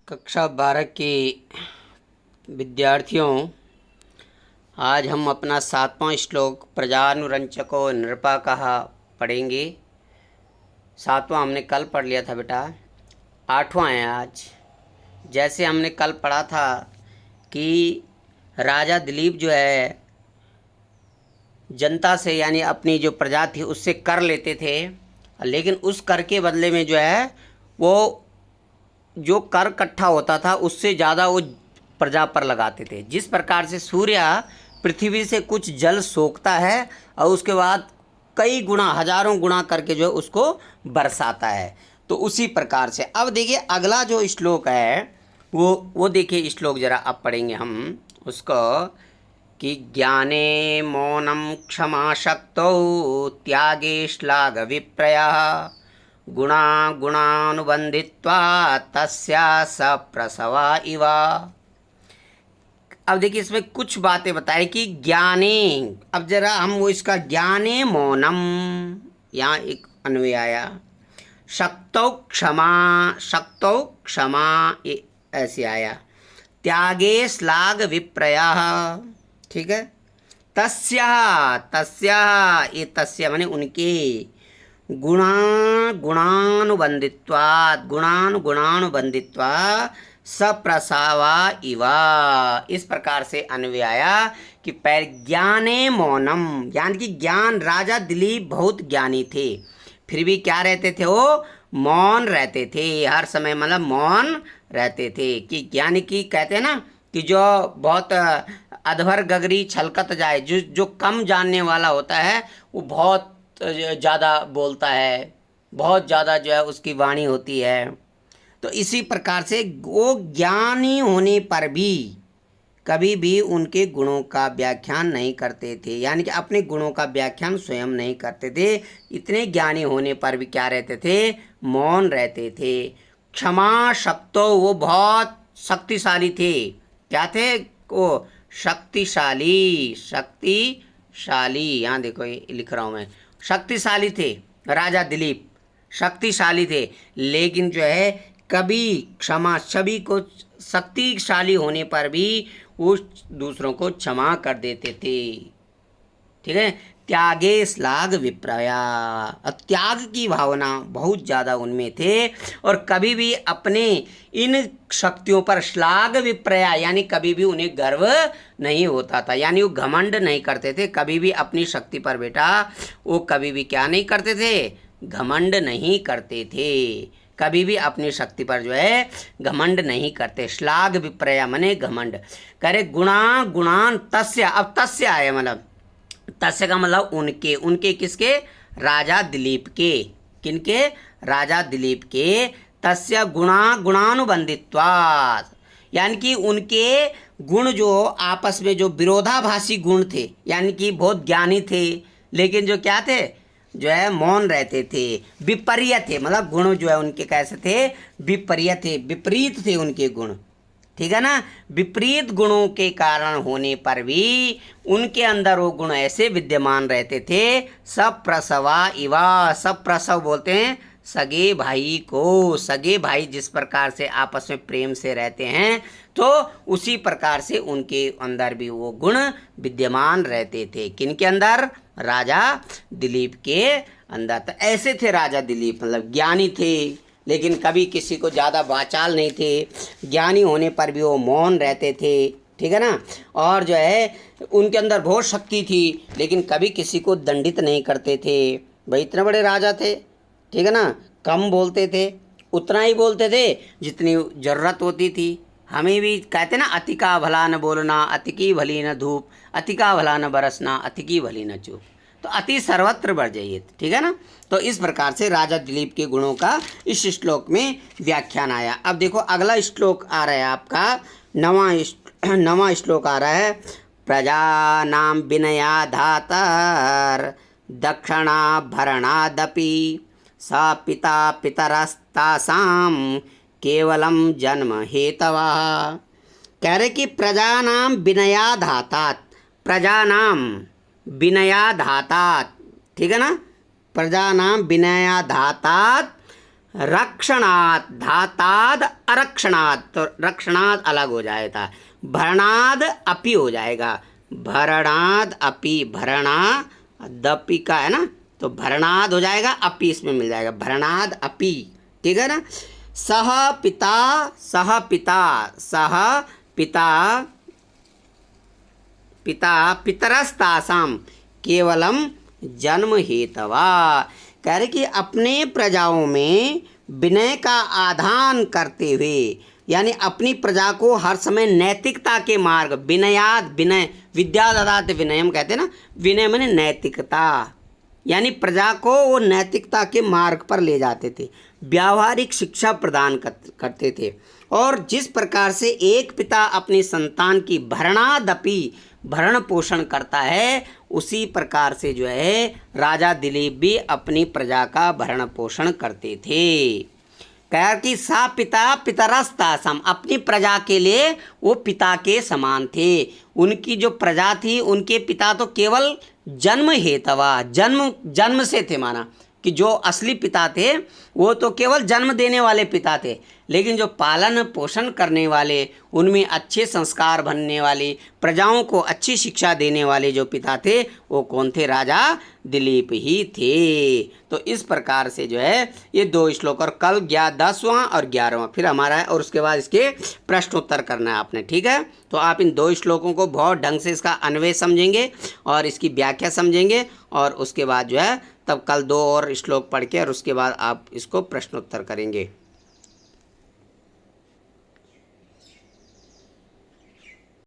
कक्षा 12 के विद्यार्थियों, आज हम अपना 7वां श्लोक प्रजानुरंचको नृपकः पढ़ेंगे। 7वां हमने कल पढ़ लिया था बेटा, 8वां है आज। जैसे हमने कल पढ़ा था कि राजा दिलीप जो है जनता से यानी अपनी जो प्रजा थी उससे कर लेते थे, लेकिन उस कर के बदले में जो है वो जो कर इकट्ठा होता था उससे ज़्यादा वो प्रजा पर लगाते थे। जिस प्रकार से सूर्य पृथ्वी से कुछ जल सोखता है और उसके बाद कई गुना हजारों गुना करके जो है उसको बरसाता है, तो उसी प्रकार से अब देखिए अगला जो श्लोक है वो देखिए श्लोक जरा अब पढ़ेंगे हम उसको कि ज्ञाने मौनम क्षमा शक्तौ त्यागे श्लाघ विप्रया गुणा गुणानुबंधित्वा तस्या सप्रसवा इवा। अब देखिए इसमें कुछ बातें बताए कि ज्ञाने, अब जरा हम वो इसका ज्ञाने मौनम, यहाँ एक अन्वय आया, शक्तौ क्षमा ये ऐसे आया, त्यागे श्लाघ विप्रया, ठीक है। तस्या तस्या ये तस्या माने उनके, गुणानुबंधित्वात् गुणानुबंधित्वा सप्रसावा इवा, इस प्रकार से अन्वय आया कि ज्ञाने मौनम, यानी कि ज्ञान, राजा दिलीप बहुत ज्ञानी थे, फिर भी क्या रहते थे वो, मौन रहते थे, हर समय मतलब मौन रहते थे। कि ज्ञानी की कहते हैं ना कि जो बहुत अधवर गगरी छलकत जाए, जो कम जानने वाला होता है वो बहुत ज़्यादा बोलता है, बहुत ज़्यादा जो है उसकी वाणी होती है। तो इसी प्रकार से वो ज्ञानी होने पर भी कभी भी उनके गुणों का व्याख्यान नहीं करते थे, यानी कि अपने गुणों का व्याख्यान स्वयं नहीं करते थे। इतने ज्ञानी होने पर भी क्या रहते थे, मौन रहते थे। क्षमा शक्तो, वो बहुत शक्तिशाली थे। क्या थे वो, शक्तिशाली, शक्तिशाली, यहाँ देखो ये लिख रहा हूँ मैं, शक्तिशाली थे राजा दिलीप, शक्तिशाली थे, लेकिन जो है कभी क्षमा, सभी को शक्तिशाली होने पर भी वो दूसरों को क्षमा कर देते थे, ठीक है। त्यागे श्लाघ विप्रया, त्याग की भावना बहुत ज़्यादा उनमें थे, और कभी भी अपने इन शक्तियों पर श्लाघ विप्रया यानी कभी भी उन्हें गर्व नहीं होता था, यानी वो घमंड नहीं करते थे कभी भी अपनी शक्ति पर बेटा, वो कभी भी क्या नहीं करते थे, घमंड नहीं करते थे, कभी भी अपनी शक्ति पर जो है घमंड नहीं करते। श्लाघ विप्रया मने घमंड करे। गुणा गुणान तस्य, अब तस्य आया मतलब तस्य का मतलब उनके, उनके किसके, राजा दिलीप के, किनके, राजा दिलीप के। तस्य गुणा गुणानुबंधित्वात्, यानी कि उनके गुण जो आपस में जो विरोधाभासी गुण थे, यानी कि बहुत ज्ञानी थे लेकिन जो क्या थे, जो है मौन रहते थे। विपरीत थे, मतलब गुण जो है उनके कैसे थे, विपरीत थे, विपरीत थे उनके गुण, ठीक है ना। विपरीत गुणों के कारण होने पर भी उनके अंदर वो गुण ऐसे विद्यमान रहते थे। सप्रसवा इवा, सप्रसव बोलते हैं सगे भाई को, सगे भाई जिस प्रकार से आपस में प्रेम से रहते हैं, तो उसी प्रकार से उनके अंदर भी वो गुण विद्यमान रहते थे। किनके अंदर, राजा दिलीप के अंदर। तो ऐसे थे राजा दिलीप, मतलब ज्ञानी थे लेकिन कभी किसी को ज़्यादा वाचाल नहीं थे, ज्ञानी होने पर भी वो मौन रहते थे, ठीक है ना। और जो है उनके अंदर बहुत शक्ति थी लेकिन कभी किसी को दंडित नहीं करते थे। भाई इतने बड़े राजा थे, ठीक है ना, कम बोलते थे, उतना ही बोलते थे जितनी ज़रूरत होती थी। हमें भी कहते ना, अति का भला न बोलना, अति की भली न धूप, अति का भला न बरसना, अति की भली न चूप, तो अति सर्वत्र बढ़ जाइए, ठीक है ना। तो इस प्रकार से राजा दिलीप के गुणों का इस श्लोक में व्याख्यान आया। अब देखो अगला श्लोक आ रहा है आपका, नवा श्लोक आ रहा है। प्रजानां विनयाधातर दक्षिणाभरणादपि सा पिता पितरस्तासां केवलम जन्म हेतवः। कह रहे कि प्रजानां विनयाधातात, प्रजानां विनयाधातात, ठीक है ना, प्रजानां विनयाधातात रक्षणात्, धाताद अरक्षणात्, तो रक्षणात् अलग हो जाएगा, भरणाद अपि हो जाएगा, भरणाद अपि, भरणा दपि का है ना, तो भरणाद हो जाएगा, अपि इसमें मिल जाएगा, भरणाद अपि, ठीक है ना। सह पिता, सह पिता, सह पिता, पिता पितरस्तासाम केवलम जन्म हेतवा, कह रहे कि अपने प्रजाओं में विनय का आधान करते हुए, यानी अपनी प्रजा को हर समय नैतिकता के मार्ग, विनयाद, विनय, विद्या ददात विनयम कहते हैं ना, विनय माने नैतिकता, यानी प्रजा को वो नैतिकता के मार्ग पर ले जाते थे, व्यावहारिक शिक्षा प्रदान करते थे। और जिस प्रकार से एक पिता अपनी संतान की भरणादपि, भरण पोषण करता है, उसी प्रकार से जो है राजा दिलीप भी अपनी प्रजा का भरण पोषण करते थे। कह कि सा पिता पितरस्तासम, अपनी प्रजा के लिए वो पिता के समान थे। उनकी जो प्रजा थी, उनके पिता तो केवल जन्म हेतवा, जन्म से थे, माना कि जो असली पिता थे वो तो केवल जन्म देने वाले पिता थे, लेकिन जो पालन पोषण करने वाले, उनमें अच्छे संस्कार भरने वाले, प्रजाओं को अच्छी शिक्षा देने वाले जो पिता थे वो कौन थे? राजा दिलीप ही थे। तो इस प्रकार से जो है ये 2 श्लोक, और कल 10वां और 11वां फिर हमारा है, और उसके बाद इसके प्रश्नोत्तर करना है आपने, ठीक है। तो आप इन 2 श्लोकों को बहुत ढंग से इसका अन्वय समझेंगे और इसकी व्याख्या समझेंगे, और उसके बाद जो है तब कल 2 और श्लोक पढ़ के और उसके बाद आप इसको प्रश्नोत्तर करेंगे।